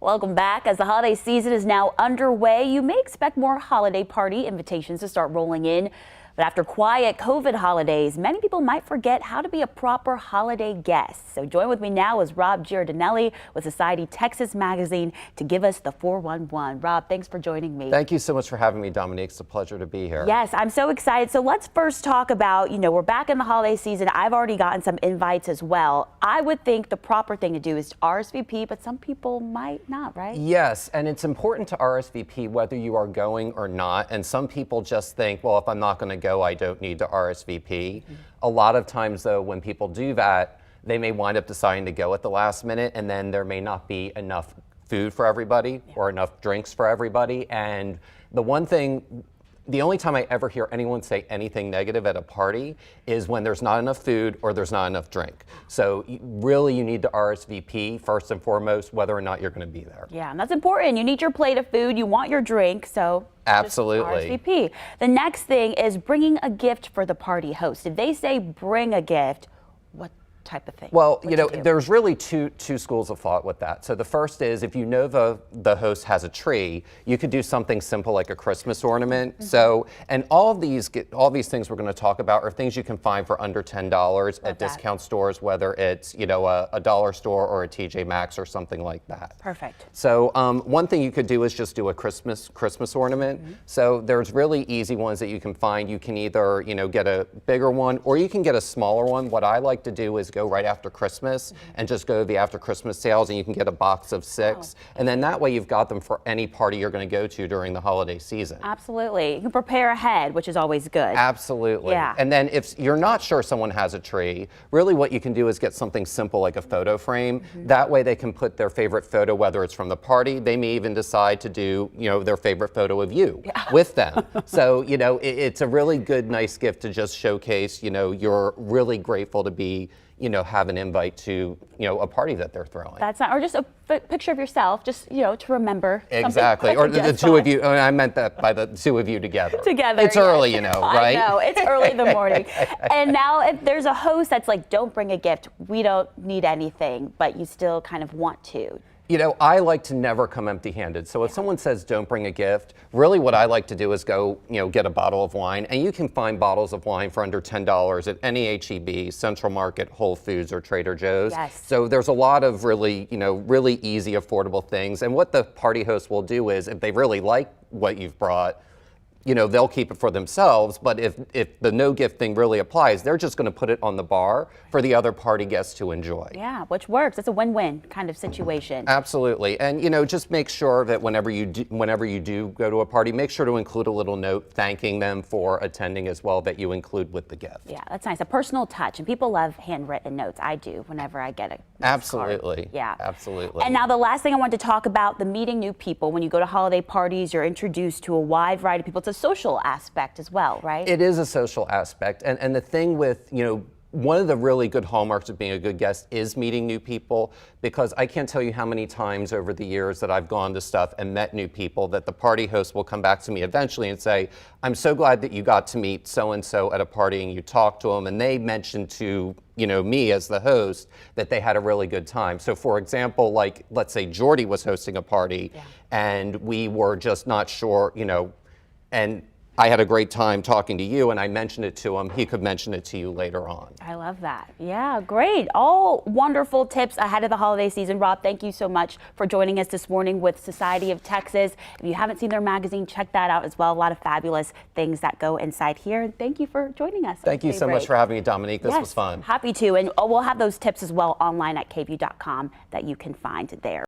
Welcome back. As the holiday season is now underway, you may expect more holiday party invitations to start rolling in. But after quiet COVID holidays, many people might forget how to be a proper holiday guest. So join with me now is Rob Giardinelli with Society Texas Magazine to give us the 411. Rob, thanks for joining me. Thank you so much for having me, Dominique. It's a pleasure to be here. Yes, I'm so excited. So let's first talk about, we're back in the holiday season. I've already gotten some invites as well. I would think the proper thing to do is RSVP, but some people might not, right? Yes, and it's important to RSVP whether you are going or not. And some people just think, well, if I'm not going to go, I don't need to RSVP. A lot of times, though, when people do that, they may wind up deciding to go at the last minute, and then there may not be enough food for everybody or enough drinks for everybody. And the only time I ever hear anyone say anything negative at a party is when there's not enough food or there's not enough drink. So really you need to RSVP first and foremost whether or not you're going to be there. Yeah, and that's important. You need your plate of food, you want your drink, so absolutely. Just RSVP. The next thing is bringing a gift for the party host. If they say bring a gift, what type of thing? Well, there's really two schools of thought with that. So the first is if you know the host has a tree, you could do something simple like a Christmas ornament. So, and all these things we're going to talk about are things you can find for under $10 at discount stores, whether it's a dollar store or a TJ Maxx or something like that. Perfect. So one thing you could do is just do a Christmas ornament. So there's really easy ones that you can find. You can either get a bigger one or you can get a smaller one. What I like to do is go right after Christmas and just go to the after Christmas sales, and you can get a box of 6. And then that way you've got them for any party you're going to go to during the holiday season. Absolutely. You can prepare ahead, which is always good. Absolutely. Yeah. And then if you're not sure someone has a tree, really what you can do is get something simple like a photo frame. That way they can put their favorite photo, whether it's from the party, they may even decide to do their favorite photo of you with them. So it's a really good, nice gift to just showcase you're really grateful to be have an invite to, a party that they're throwing. That's not, or just a picture of yourself, just, to remember. Exactly. Or the two of you, I meant that by the two of you together. Together. It's early, right? I know, it's early in the morning. And now if there's a host that's like, don't bring a gift, we don't need anything, but you still kind of want to. I like to never come empty-handed. So if someone says don't bring a gift, really what I like to do is go, get a bottle of wine. And you can find bottles of wine for under $10 at any H-E-B, Central Market, Whole Foods, or Trader Joe's. Yes. So there's a lot of really, really easy, affordable things. And what the party host will do is if they really like what you've brought, they'll keep it for themselves, but if the no gift thing really applies, they're just going to put it on the bar for the other party guests to enjoy. Yeah, which works. It's a win-win kind of situation. Absolutely. And just make sure that whenever you do go to a party, make sure to include a little note thanking them for attending as well that you include with the gift. Yeah, that's nice. A personal touch, and people love handwritten notes. I do whenever I get a absolutely card. Yeah. Absolutely. And now the last thing I want to talk about, the meeting new people. When you go to holiday parties, you're introduced to a wide variety of people. It's a social aspect as well, right? It is a social aspect. And the thing with, one of the really good hallmarks of being a good guest is meeting new people, because I can't tell you how many times over the years that I've gone to stuff and met new people that the party host will come back to me eventually and say, I'm so glad that you got to meet so-and-so at a party and you talked to them and they mentioned to me as the host that they had a really good time. So for example, like let's say Jordy was hosting a party and we were just not sure, and I had a great time talking to you and I mentioned it to him. He could mention it to you later on. I love that. Yeah, great. All wonderful tips ahead of the holiday season. Rob, thank you so much for joining us this morning with Society of Texas. If you haven't seen their magazine, check that out as well. A lot of fabulous things that go inside here. And thank you for joining us. Thank you so much for having me, Dominique. This was fun. Happy to. And we'll have those tips as well online at KVUE.com that you can find there.